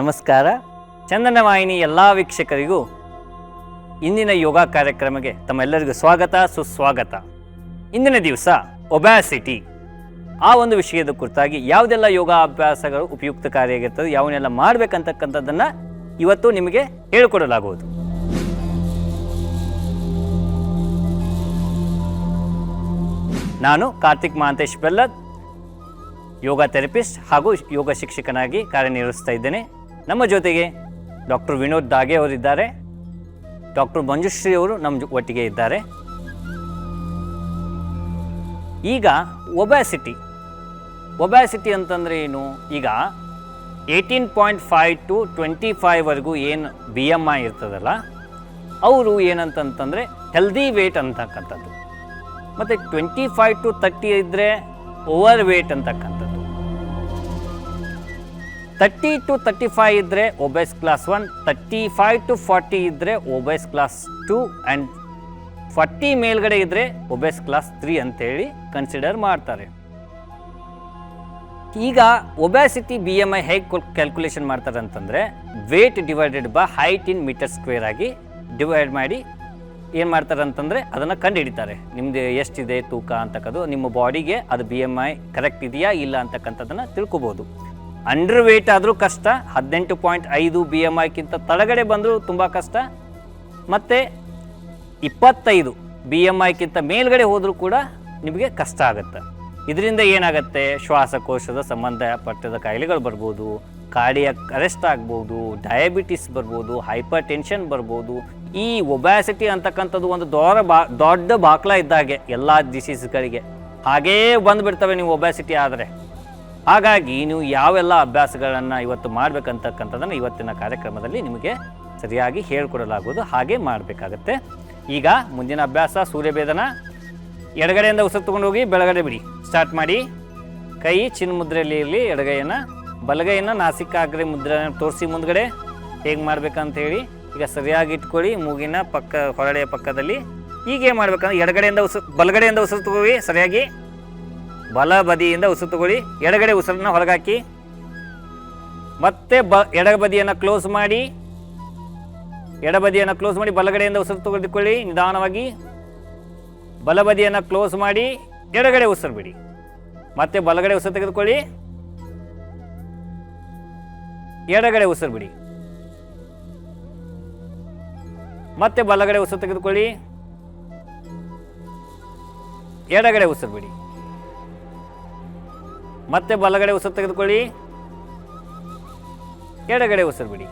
ನಮಸ್ಕಾರ. ಚಂದನ ವಾಹಿನಿ ಎಲ್ಲ ವೀಕ್ಷಕರಿಗೂ ಇಂದಿನ ಯೋಗ ಕಾರ್ಯಕ್ರಮಕ್ಕೆ ತಮ್ಮೆಲ್ಲರಿಗೂ ಸ್ವಾಗತ ಸುಸ್ವಾಗತ. ಇಂದಿನ ದಿವಸ ಒಬ್ಯಾಸಿಟಿ ಆ ಒಂದು ವಿಷಯದ ಕುರಿತಾಗಿ ಯಾವುದೆಲ್ಲ ಯೋಗ ಅಭ್ಯಾಸಗಳು ಉಪಯುಕ್ತಕಾರಿಯಾಗಿರ್ತದೆ, ಯಾವನ್ನೆಲ್ಲ ಮಾಡಬೇಕಂತಕ್ಕಂಥದ್ದನ್ನು ಇವತ್ತು ನಿಮಗೆ ಹೇಳಿಕೊಡಲಾಗುವುದು. ನಾನು ಕಾರ್ತಿಕ್ ಮಹಾಂತೇಶ್ ಬೆಲ್ಲದ್, ಯೋಗ ಥೆರಪಿಸ್ಟ್ ಹಾಗೂ ಯೋಗ ಶಿಕ್ಷಕನಾಗಿ ಕಾರ್ಯನಿರ್ವಹಿಸ್ತಾ ಇದ್ದೇನೆ. ನಮ್ಮ ಜೊತೆಗೆ ಡಾಕ್ಟರ್ ವಿನೋದ್ ದಾಗೆ ಅವರಿದ್ದಾರೆ, ಡಾಕ್ಟರ್ ಮಂಜುಶ್ರೀ ಅವರು ನಮ್ಮ ಒಟ್ಟಿಗೆ ಇದ್ದಾರೆ. ಈಗ ಒಬ್ಯಾಸಿಟಿ ಅಂತಂದರೆ ಏನು? ಈಗ 18.5 to 25ವರೆಗೂ ಏನು BMI ಇರ್ತದಲ್ಲ, ಅವರು ಏನಂತಂತಂದರೆ ಹೆಲ್ದಿ ವೇಟ್ ಅಂತಕ್ಕಂಥದ್ದು. ಮತ್ತು 25 to 30 ಇದ್ದರೆ ಓವರ್ ವೇಟ್ ಅಂತಕ್ಕಂಥದ್ದು. 30 to 35 ಇದ್ದರೆ ಒಬೆಸ್ ಕ್ಲಾಸ್ 1, 35 to 40 ಇದ್ದರೆ ಒಬೆಸ್ ಕ್ಲಾಸ್ 2 ಆ್ಯಂಡ್ 40 ಮೇಲ್ಗಡೆ ಇದ್ದರೆ ಒಬೆಸ್ ಕ್ಲಾಸ್ 3 ಅಂತೇಳಿ ಕನ್ಸಿಡರ್ ಮಾಡ್ತಾರೆ. ಈಗ ಒಬ್ಯಾಸಿಟಿ BMI ಹೇಗೆ ಕ್ಯಾಲ್ಕುಲೇಷನ್ ಮಾಡ್ತಾರೆ ಅಂತಂದರೆ, weight divided by height in metre square ಆಗಿ ಡಿವೈಡ್ ಮಾಡಿ ಏನು ಮಾಡ್ತಾರೆ ಅಂತಂದರೆ ಅದನ್ನು ಕಂಡು ಹಿಡಿತಾರೆ. ನಿಮ್ಮದು ಎಷ್ಟಿದೆ ತೂಕ ಅಂತಕ್ಕದು, ನಿಮ್ಮ ಬಾಡಿಗೆ ಅದು BMI ಕರೆಕ್ಟ್ ಇದೆಯಾ ಇಲ್ಲ ಅಂತಕ್ಕಂಥದ್ದನ್ನು ತಿಳ್ಕೊಬೋದು. ಅಂಡರ್ ವೇಟ್ ಆದರೂ ಕಷ್ಟ, 18.5 BMIಕ್ಕಿಂತ ತಳಗಡೆ ಬಂದರೂ ತುಂಬ ಕಷ್ಟ, ಮತ್ತು 25 BMIಕ್ಕಿಂತ ಮೇಲ್ಗಡೆ ಹೋದರೂ ಕೂಡ ನಿಮಗೆ ಕಷ್ಟ ಆಗುತ್ತೆ. ಇದರಿಂದ ಏನಾಗುತ್ತೆ, ಶ್ವಾಸಕೋಶದ ಸಂಬಂಧಪಟ್ಟದ ಕಾಯಿಲೆಗಳು ಬರ್ಬೋದು, ಕಾರ್ಡಿಯಾಕ್ ಅರೆಸ್ಟ್ ಆಗ್ಬೋದು, ಡಯಾಬಿಟಿಸ್ ಬರ್ಬೋದು, ಹೈಪರ್ ಟೆನ್ಷನ್ ಬರ್ಬೋದು. ಈ ಒಬ್ಯಾಸಿಟಿ ಅಂತಕ್ಕಂಥದ್ದು ಒಂದು ದೊಡ್ಡ ಬಾಕ್ಲ ಇದ್ದಾಗೆ ಎಲ್ಲ ಡಿಸೀಸ್ಗಳಿಗೆ ಹಾಗೇ ಬಂದುಬಿಡ್ತವೆ ನೀವು ಒಬ್ಯಾಸಿಟಿ ಆದರೆ. ಹಾಗಾಗಿ ನೀವು ಯಾವೆಲ್ಲ ಅಭ್ಯಾಸಗಳನ್ನು ಇವತ್ತು ಮಾಡಬೇಕಂತಕ್ಕಂಥದ್ದನ್ನು ಇವತ್ತಿನ ಕಾರ್ಯಕ್ರಮದಲ್ಲಿ ನಿಮಗೆ ಸರಿಯಾಗಿ ಹೇಳ್ಕೊಡಲಾಗುವುದು, ಹಾಗೆ ಮಾಡಬೇಕಾಗತ್ತೆ. ಈಗ ಮುಂದಿನ ಅಭ್ಯಾಸ ಸೂರ್ಯಭೇದನ. ಎಡಗಡೆಯಿಂದ ಉಸಿರು ತೊಗೊಂಡು ಹೋಗಿ ಬೆಳಗಡೆ ಬಿಡಿ. ಸ್ಟಾರ್ಟ್ ಮಾಡಿ. ಕೈ ಚಿನ್ನ ಮುದ್ರೆಯಲ್ಲಿ ಇರಲಿ, ಎಡಗೈಯನ್ನು, ಬಲಗೈಯನ್ನು ನಾಸಿಕಾಗ್ರೆ ಮುದ್ರೆ ತೋರಿಸಿ ಮುಂದ್ಗಡೆ ಹೇಗೆ ಮಾಡ್ಬೇಕಂತ ಹೇಳಿ. ಈಗ ಸರಿಯಾಗಿ ಇಟ್ಕೊಳ್ಳಿ, ಮೂಗಿನ ಹೊರಳೆಯ ಪಕ್ಕದಲ್ಲಿ. ಈಗ ಏನು ಮಾಡ್ಬೇಕಂದ್ರೆ ಎಡಗಡೆಯಿಂದ ಬಲಗಡೆಯಿಂದ ಉಸಿರು ತಗೊಳ್ಳಿ, ಸರಿಯಾಗಿ ಬಲ ಬದಿಯಿಂದ ಉಸಿರು ತಗೊಳ್ಳಿ, ಎಡಗಡೆ ಉಸಿರನ್ನ ಹೊರಗಾಕಿ, ಮತ್ತೆ ಎಡಬದಿಯನ್ನು ಕ್ಲೋಸ್ ಮಾಡಿ, ಎಡಬದಿಯನ್ನು ಕ್ಲೋಸ್ ಮಾಡಿ ಬಲಗಡೆಯಿಂದ ಉಸಿರು ತೆಗೆದುಕೊಳ್ಳಿ ನಿಧಾನವಾಗಿ, ಬಲಬದಿಯನ್ನು ಕ್ಲೋಸ್ ಮಾಡಿ ಎಡಗಡೆ ಉಸಿರು ಬಿಡಿ, ಮತ್ತೆ ಬಲಗಡೆ ಉಸಿರು ತೆಗೆದುಕೊಳ್ಳಿ, ಎಡಗಡೆ ಉಸಿರು ಬಿಡಿ, ಮತ್ತೆ ಬಲಗಡೆ ಉಸಿರು ತೆಗೆದುಕೊಳ್ಳಿ, ಎಡಗಡೆ ಉಸಿರು ಬಿಡಿ, ಮತ್ತೆ ಬಲಗಡೆ ಉಸಿರು ತೆಗೆದುಕೊಳ್ಳಿ, ಎಡಗಡೆ ಉಸಿರು ಬಿಡಿ,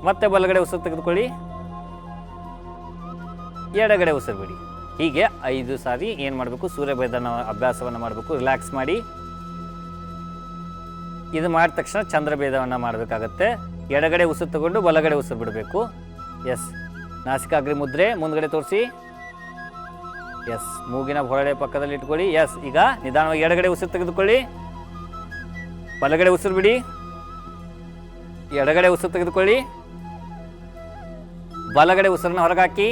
ಮತ್ತೆ ಬಲಗಡೆ ಉಸಿರು ತೆಗೆದುಕೊಳ್ಳಿ, ಎಡಗಡೆ ಉಸಿರು ಬಿಡಿ. ಹೀಗೆ 5 ಸಾರಿ ಏನು ಮಾಡಬೇಕು, ಸೂರ್ಯಭೇದನ ಅಭ್ಯಾಸವನ್ನು ಮಾಡಬೇಕು. ರಿಲ್ಯಾಕ್ಸ್ ಮಾಡಿ. ಇದು ಮಾಡಿದ ತಕ್ಷಣ ಚಂದ್ರಭೇದವನ್ನು ಮಾಡಬೇಕಾಗತ್ತೆ. ಎಡಗಡೆ ಉಸಿರು ತಗೊಂಡು ಬಲಗಡೆ ಉಸಿರು ಬಿಡಬೇಕು. ಎಸ್. ನಾಸಿಕಾಗ್ರಿ ಮುದ್ರೆ ಮುಂದ್ಗಡೆ ತೋರಿಸಿ. ಎಸ್. ಮೂಗಿನ ಹೊರಳೆ ಪಕ್ಕದಲ್ಲಿ ಇಟ್ಕೊಳ್ಳಿ. ಎಸ್. ಈಗ ನಿಧಾನವಾಗಿ ಎಡಗಡೆ ಉಸಿರು ತೆಗೆದುಕೊಳ್ಳಿ, ಬಲಗಡೆ ಉಸಿರು ಬಿಡಿ, ಎಡಗಡೆ ಉಸಿರು ತೆಗೆದುಕೊಳ್ಳಿ, ಬಲಗಡೆ ಉಸಿರನ್ನ ಹೊರಗಾಕಿ,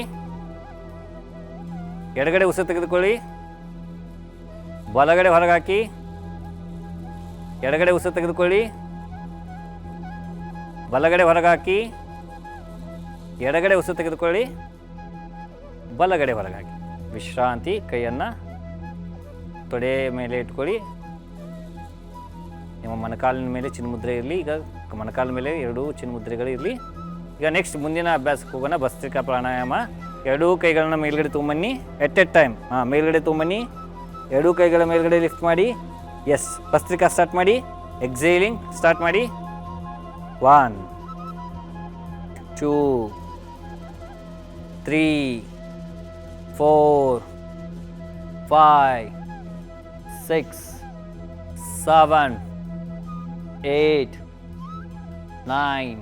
ಎಡಗಡೆ ಉಸಿರು ತೆಗೆದುಕೊಳ್ಳಿ, ಬಲಗಡೆ ಹೊರಗಾಕಿ, ಎಡಗಡೆ ಉಸಿರು ತೆಗೆದುಕೊಳ್ಳಿ, ಬಲಗಡೆ ಹೊರಗಾಕಿ, ಎಡಗಡೆ ಉಸಿರು ತೆಗೆದುಕೊಳ್ಳಿ, ಬಲಗಡೆ ಹೊರಗಾಕಿ. ವಿಶ್ರಾಂತಿ. ಕೈಯನ್ನು ತೊಡೆ ಮೇಲೆ ಇಟ್ಕೊಳ್ಳಿ. ನಿಮ್ಮ ಮೊಣಕಾಲಿನ ಮೇಲೆ ಚಿನ್ಮುದ್ರೆ ಇರಲಿ. ಈಗ ಮೊಣಕಾಲಿನ ಮೇಲೆ 2 ಚಿನ್ಮುದ್ರೆಗಳು ಇರಲಿ. ಈಗ ನೆಕ್ಸ್ಟ್ ಮುಂದಿನ ಅಭ್ಯಾಸಕ್ಕೆ ಹೋಗೋಣ. ಭಸ್ತ್ರಿಕಾ ಪ್ರಾಣಾಯಾಮ. 2 ಕೈಗಳನ್ನ ಮೇಲ್ಗಡೆ ತೊಗೊಂಬನ್ನಿ. At time. ಮೇಲ್ಗಡೆ ತೊಗೊಂಬನ್ನಿ. 2 ಕೈಗಳ ಮೇಲ್ಗಡೆ ಲಿಫ್ಟ್ ಮಾಡಿ. ಎಸ್. ಭಸ್ತ್ರಿಕಾ ಸ್ಟಾರ್ಟ್ ಮಾಡಿ. ಎಕ್ಸೇಲಿಂಗ್ ಸ್ಟಾರ್ಟ್ ಮಾಡಿ. 1 2 3 4 5 6 7 8 9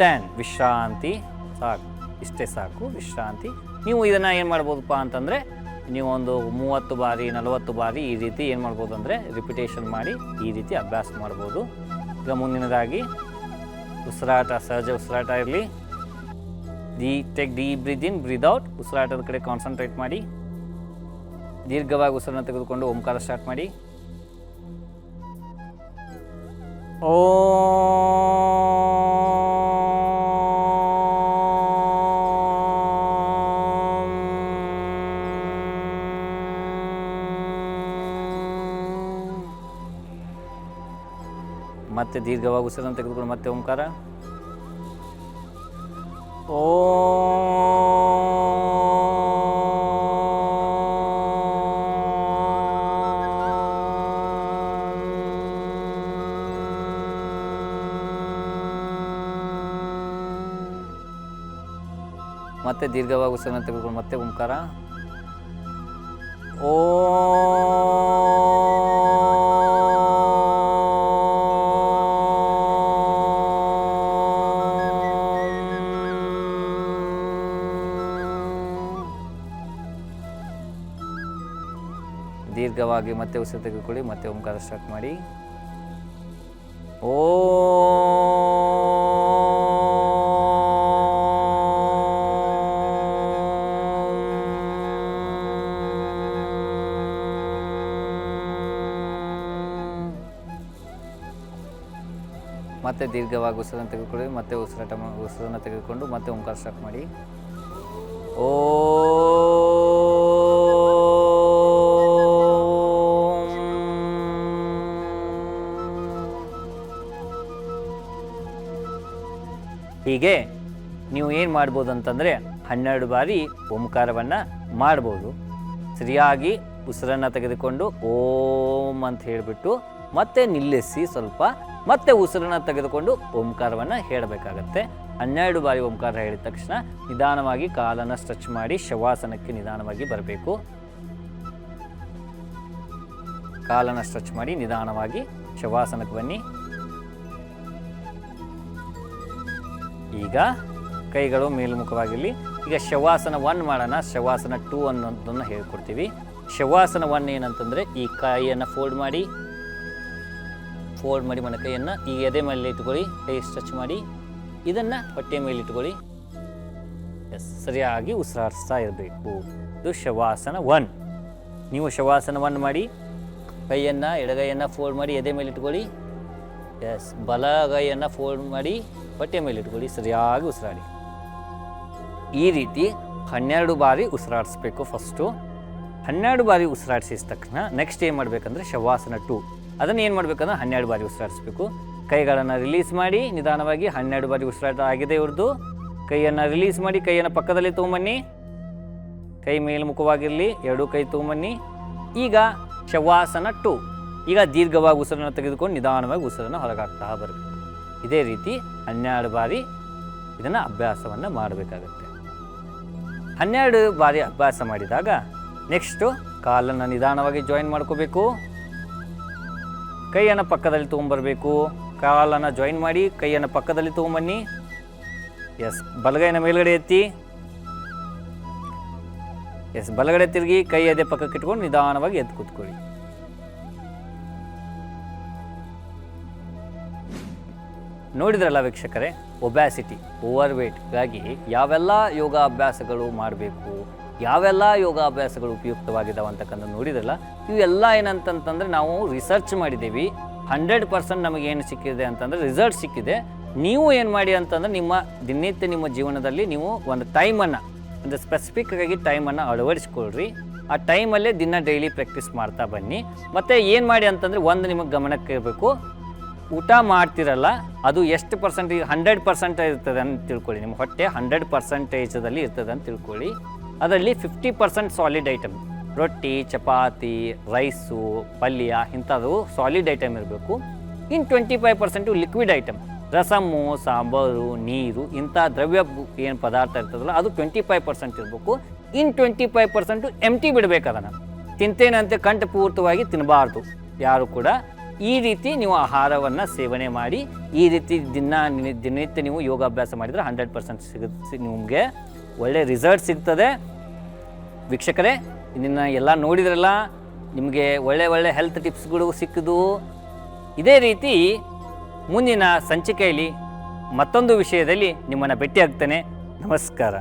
10. ವಿಶ್ರಾಂತಿ. ಸಾಕು, ಇಷ್ಟೇ ಸಾಕು ವಿಶ್ರಾಂತಿ. ನೀವು ಇದನ್ನು ಏನು ಮಾಡ್ಬೋದಪ್ಪ ಅಂತಂದರೆ, ನೀವು ಒಂದು 30 ಬಾರಿ 40 ಬಾರಿ ಈ ರೀತಿ ಏನು ಮಾಡ್ಬೋದು ಅಂದರೆ ರಿಪಿಟೇಷನ್ ಮಾಡಿ ಈ ರೀತಿ ಅಭ್ಯಾಸ ಮಾಡ್ಬೋದು. ಈಗ ಮುಂದಿನದಾಗಿ ಉಸಿರಾಟ, ಸಹಜ ಉಸಿರಾಟ ಇರಲಿ. ಟೇಕ್ ಡೀಪ್ ಬ್ರೀತ್ ಇನ್, ಬ್ರೀತ್ ಔಟ್. ಉಸಿರಾಟದ ಕಡೆ ಕಾನ್ಸಂಟ್ರೇಟ್ ಮಾಡಿ. ದೀರ್ಘವಾಗಿ ಉಸಿರನ್ನು ತೆಗೆದುಕೊಂಡು ಓಂಕಾರ ಸ್ಟಾರ್ಟ್ ಮಾಡಿ. ಮತ್ತೆ ದೀರ್ಘವಾಗಿ ಉಸಿರನ್ನು ತೆಗೆದುಕೊಂಡು ಮತ್ತೆ ಓಂಕಾರ. ಓ ಮತ್ತೆ ದೀರ್ಘವಾಗಿ ಉಸಿರನ್ನು ತೆಗೆದುಕೊಂಡು ಮತ್ತೆ ಓಂಕಾರ. ಓ ದೀರ್ಘವಾಗಿ ಮತ್ತೆ ಉಸಿರು ತೆಗೆದುಕೊಳ್ಳಿ, ಮತ್ತೆ ಓಂಕಾರ ಸ್ಟಾರ್ಟ್ ಮಾಡಿ. ಓ ಮತ್ತೆ ದೀರ್ಘವಾಗಿ ಉಸಿರನ್ನು ತೆಗೆದುಕೊಳ್ಳಿ, ಮತ್ತೆ ಉಸಿರನ್ನು ತೆಗೆದುಕೊಂಡು ಮತ್ತೆ ಓಂಕಾರ ಸ್ಟಾರ್ಟ್ ಮಾಡಿ. ಓ ಹೀಗೆ ನೀವು ಏನು ಮಾಡ್ಬೋದು ಅಂತಂದರೆ 12 ಬಾರಿ ಓಂಕಾರವನ್ನು ಮಾಡ್ಬೋದು. ಸರಿಯಾಗಿ ಉಸಿರನ್ನು ತೆಗೆದುಕೊಂಡು ಓಂ ಅಂತ ಹೇಳಿಬಿಟ್ಟು ಮತ್ತೆ ನಿಲ್ಲಿಸಿ ಸ್ವಲ್ಪ, ಮತ್ತೆ ಉಸಿರನ್ನು ತೆಗೆದುಕೊಂಡು ಓಂಕಾರವನ್ನು ಹೇಳಬೇಕಾಗತ್ತೆ. 12 ಬಾರಿ ಓಂಕಾರ ಹೇಳಿದ ತಕ್ಷಣ ನಿಧಾನವಾಗಿ ಕಾಲನ್ನು ಸ್ಟ್ರೆಚ್ ಮಾಡಿ ಶವಾಸನಕ್ಕೆ ನಿಧಾನವಾಗಿ ಬರಬೇಕು. ಕಾಲನ್ನು ಸ್ಟ್ರೆಚ್ ಮಾಡಿ ನಿಧಾನವಾಗಿ ಶವಾಸನಕ್ಕೆ ಬನ್ನಿ. ಈಗ ಕೈಗಳು ಮೇಲ್ಮುಖವಾಗಿರಲಿ. ಈಗ ಶವಾಸನ 1 ಮಾಡೋಣ. ಶವಾಸನ 2 ಅನ್ನೋದನ್ನು ಹೇಳ್ಕೊಡ್ತೀವಿ. ಶವಾಸನ 1 ಏನಂತಂದರೆ ಈ ಕೈಯನ್ನು ಫೋಲ್ಡ್ ಮಾಡಿ మన ಕೈಯನ್ನು ಈ ಎದೆ ಮೇಲೆ ಇಟ್ಕೊಳ್ಳಿ, ಕೈ ಸ್ಟ್ರೆಚ್ ಮಾಡಿ ಇದನ್ನು ಹೊಟ್ಟೆ ಮೇಲೆ ಇಟ್ಕೊಳ್ಳಿ. ಸರಿಯಾಗಿ ಉಸಿರಾಡಿಸ್ತಾ ಇರಬೇಕು. ಇದು ಶವಾಸನ 1. ನೀವು ಶವಾಸನ 1 ಮಾಡಿ ಕೈಯನ್ನು ಎಡಗೈಯನ್ನು ಫೋಲ್ಡ್ ಮಾಡಿ ಎದೆ ಮೇಲೆ ಇಟ್ಕೊಳ್ಳಿ. ಬಲಗೈಯನ್ನು ಫೋಲ್ಡ್ ಮಾಡಿ ಹೊಟ್ಟೆ ಮೇಲೆ ಇಟ್ಕೊಳ್ಳಿ. ಸರಿಯಾಗಿ ಉಸಿರಾಡಿ. ಈ ರೀತಿ 12 ಬಾರಿ ಉಸಿರಾಡಿಸ್ಬೇಕು. ಫಸ್ಟು 12 ಬಾರಿ ಉಸಿರಾಡಿಸಿದ ತಕ್ಷಣ ನೆಕ್ಸ್ಟ್ ಏನು ಮಾಡಬೇಕಂದ್ರೆ ಶವಾಸನ 2 ಅದನ್ನು ಏನು ಮಾಡಬೇಕಂದ್ರೆ 12 ಬಾರಿ ಉಸಿರಾಡಿಸ್ಬೇಕು. ಕೈಗಳನ್ನು ರಿಲೀಸ್ ಮಾಡಿ ನಿಧಾನವಾಗಿ 12 ಬಾರಿ ಉಸಿರಾಟ ಆಗಿದೆ ಇವ್ರದ್ದು. ಕೈಯನ್ನು ರಿಲೀಸ್ ಮಾಡಿ ಕೈಯನ್ನು ಪಕ್ಕದಲ್ಲಿ ತೊಗೊಂಬನ್ನಿ. ಕೈ ಮೇಲ್ಮುಖವಾಗಿರಲಿ, 2 ಕೈ ತೊಗೊಂಬನ್ನಿ. ಈಗ ಶವಾಸನ 2. ಈಗ ದೀರ್ಘವಾಗಿ ಉಸಿರನ್ನು ತೆಗೆದುಕೊಂಡು ನಿಧಾನವಾಗಿ ಉಸಿರನ್ನು ಹೊರಗಾಗ್ತಾ ಬರಬೇಕು. ಇದೇ ರೀತಿ 12 ಬಾರಿ ಇದನ್ನು ಅಭ್ಯಾಸವನ್ನು ಮಾಡಬೇಕಾಗತ್ತೆ. 12 ಬಾರಿ ಅಭ್ಯಾಸ ಮಾಡಿದಾಗ ನೆಕ್ಸ್ಟು ಕಾಲನ್ನು ನಿಧಾನವಾಗಿ ಜಾಯಿನ್ ಮಾಡ್ಕೋಬೇಕು. ಕೈಯನ್ನು ಪಕ್ಕದಲ್ಲಿ ತೊಗೊಂಬರ್ಬೇಕು. ಕಾಲನ್ನು ಜಾಯಿನ್ ಮಾಡಿ ಕೈಯನ್ನು ಪಕ್ಕದಲ್ಲಿ ತೊಗೊಂಬನ್ನಿ. ಬಲಗೈನ ಮೇಲ್ಗಡೆ ಎತ್ತಿ. ಬಲಗಡೆ ತಿರುಗಿ ಕೈ ಅದೇ ಪಕ್ಕಕ್ಕೆ ಇಟ್ಕೊಂಡು ನಿಧಾನವಾಗಿ ಎದ್ದು ಕೂತ್ಕೊಳ್ಳಿ. ನೋಡಿದ್ರಲ್ಲ ವೀಕ್ಷಕರೇ, ಒಬ್ಯಾಸಿಟಿ ಓವರ್ ವೇಟ್ಗಾಗಿ ಯಾವೆಲ್ಲ ಯೋಗಾಭ್ಯಾಸಗಳು ಮಾಡಬೇಕು, ಯಾವೆಲ್ಲ ಯೋಗಾಭ್ಯಾಸಗಳು ಉಪಯುಕ್ತವಾಗಿದ್ದಾವೆ ಅಂತಕ್ಕಂಥ ನೋಡಿದ್ರಲ್ಲ. ಇವೆಲ್ಲ ಏನಂತಂತಂದರೆ ನಾವು ರಿಸರ್ಚ್ ಮಾಡಿದ್ದೀವಿ. 100% ನಮಗೇನು ಸಿಕ್ಕಿದೆ ಅಂತಂದರೆ ರಿಸಲ್ಟ್ ಸಿಕ್ಕಿದೆ. ನೀವು ಏನು ಮಾಡಿ ಅಂತಂದರೆ ದಿನನಿತ್ಯ ನಿಮ್ಮ ಜೀವನದಲ್ಲಿ ನೀವು ಒಂದು ಟೈಮನ್ನು, ಅಂದರೆ ಸ್ಪೆಸಿಫಿಕ್ಕಾಗಿ ಟೈಮನ್ನು ಅಳವಡಿಸ್ಕೊಳ್ರಿ. ಆ ಟೈಮಲ್ಲೇ ಡೈಲಿ ಪ್ರಾಕ್ಟೀಸ್ ಮಾಡ್ತಾ ಬನ್ನಿ. ಮತ್ತು ಏನು ಮಾಡಿ ಅಂತಂದರೆ ಒಂದು ನಿಮಗೆ ಗಮನಕ್ಕೆ ಇರಬೇಕು, ಊಟ ಮಾಡ್ತಿರಲ್ಲ ಅದು ಎಷ್ಟು ಪರ್ಸೆಂಟೇಜ್ 100% ಇರ್ತದೆ ಅಂತ ತಿಳ್ಕೊಳ್ಳಿ. ನಿಮ್ಮ ಹೊಟ್ಟೆ 100%ದಲ್ಲಿ ಇರ್ತದೆ ಅಂತ ತಿಳ್ಕೊಳ್ಳಿ. ಅದರಲ್ಲಿ 50% ಸಾಲಿಡ್ ಐಟಮ್, ರೊಟ್ಟಿ, ಚಪಾತಿ, ರೈಸು, ಪಲ್ಯ ಇಂಥದ್ದು ಸಾಲಿಡ್ ಐಟಮ್ ಇರಬೇಕು. ಇನ್ನು 25% ಲಿಕ್ವಿಡ್ ಐಟಮ್, ರಸಮ್ಮು, ಸಾಂಬಾರು, ನೀರು ಇಂಥ ದ್ರವ್ಯ ಏನು ಪದಾರ್ಥ ಇರ್ತದಲ್ಲ ಅದು 25% ಇರಬೇಕು. ಇನ್ನು 25% ಎಂಟಿ ಬಿಡಬೇಕು. ಅದನ್ನು ತಿಂತೇನಂತೆ ಕಂಠಪೂರ್ತಿಯಾಗಿ ತಿನ್ನಬಾರ್ದು ಯಾರು ಕೂಡ. ಈ ರೀತಿ ನೀವು ಆಹಾರವನ್ನು ಸೇವನೆ ಮಾಡಿ ಈ ರೀತಿ ದಿನನಿತ್ಯ ನೀವು ಯೋಗಾಭ್ಯಾಸ ಮಾಡಿದರೆ 100% ನಿಮಗೆ ಒಳ್ಳೆಯ ರಿಸಲ್ಟ್ ಸಿಗ್ತದೆ. ವೀಕ್ಷಕರೇ, ಇದನ್ನು ಎಲ್ಲ ನೋಡಿದ್ರಲ್ಲ, ನಿಮಗೆ ಒಳ್ಳೆ ಹೆಲ್ತ್ ಟಿಪ್ಸ್ಗಳು ಸಿಕ್ಕಿದು. ಇದೇ ರೀತಿ ಮುಂದಿನ ಸಂಚಿಕೆಯಲ್ಲಿ ಮತ್ತೊಂದು ವಿಷಯದಲ್ಲಿ ನಿಮ್ಮನ್ನು ಭೇಟಿ ಆಗ್ತೇನೆ. ನಮಸ್ಕಾರ.